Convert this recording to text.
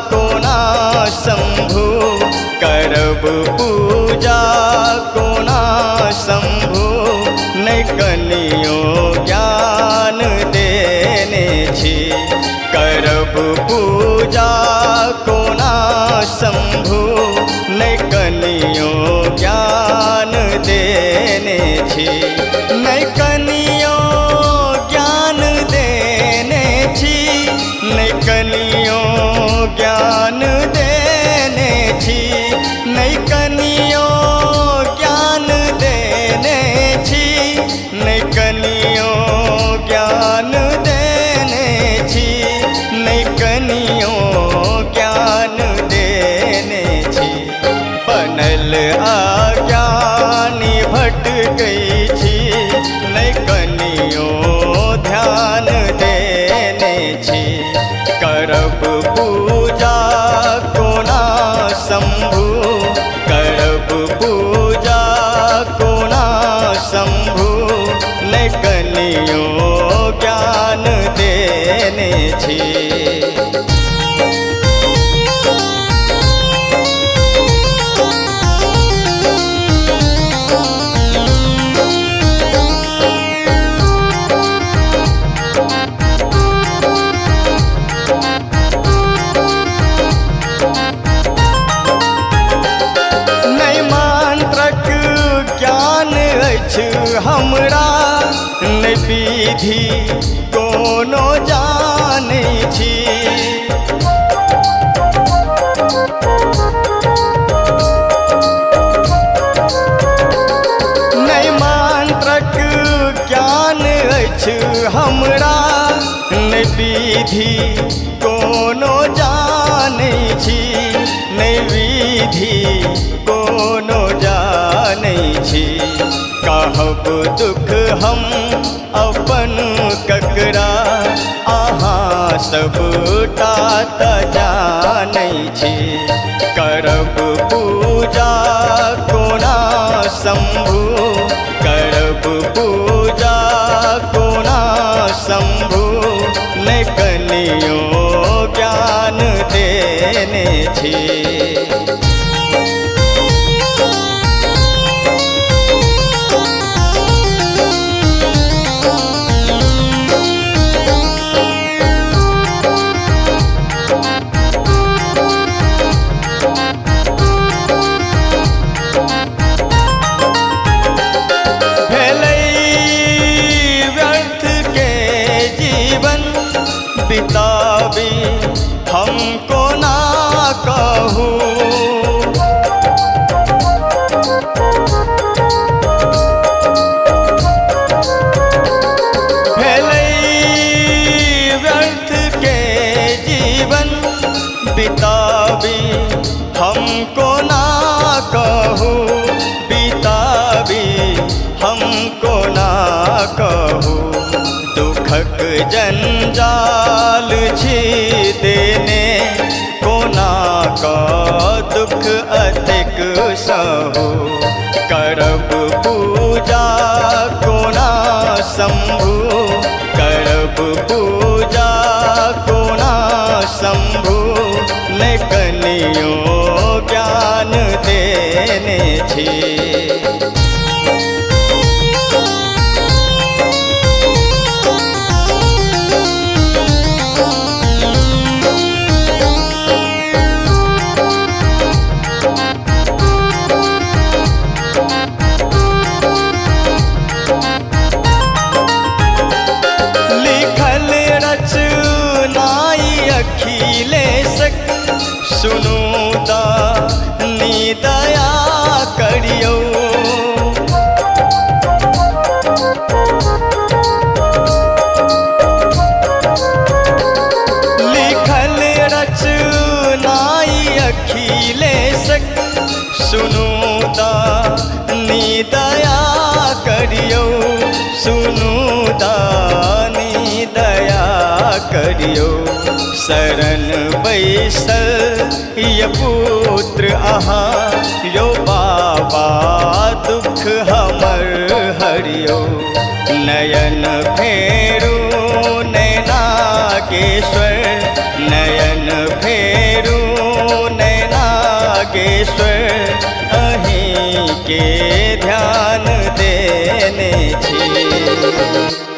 कोना शंभु, करब पूजा कोना शंभु, नहीं कनियो ज्ञान देने छी। करब पूजा कोना शंभु, नहीं कनियो ज्ञान देने छी। नहीं कनियो ज्ञान देने छी, नहीं कनियो ज्ञान देने छी। नहीं कनियो ज्ञान देने छी, नहीं कनियो ज्ञान देने छी। नहीं कनियो ज्ञान देने छी। बनल अज्ञानी भट गई छी, नहीं कनियो ध्यान देने छी। करब पूजा कोना शंभु, करब पूजा कोना शंभु, नहीं कनियो ज्ञान देने छी। हमरा नहीं विधि कोनो जाने छी। नहीं मंत्रक ज्ञान अछि हमरा, नहीं विधि कोनो जाने छी। नहीं विधि कोनो जाने छी। कहब दुख हम अपन ककरा, अहाँ सबटा त जानै छी। करब पूजा कोना शंभु, करब पूजा कोना शंभु, नहीं कनियो ज्ञान देने छी। बितावी हमको ना कहूँ, भेलै व्यर्थ के जीवन बितावी हमको ना कहूँ। बितावी हमको ना कहूँ। दुखक जंजाल छी देने, कोना का दुख अधिक सहु। करब पूजा कोना शंभु, करब पूजा कोना शंभु, नहीं कनियो ज्ञान देने छी। सुनू दानी दया करियो, लिखल रचनाई अखिलेशक। सुनू दानी दया करियो, सुनू दानी दया करियो। शरण बैसल ये पुत्र अहाँ, यो बाबा दुख हमर हरियो। नयन फेरू नैनागेश्वर, नयन फेरू नागेश्वर अहीं के ध्यान देने छी।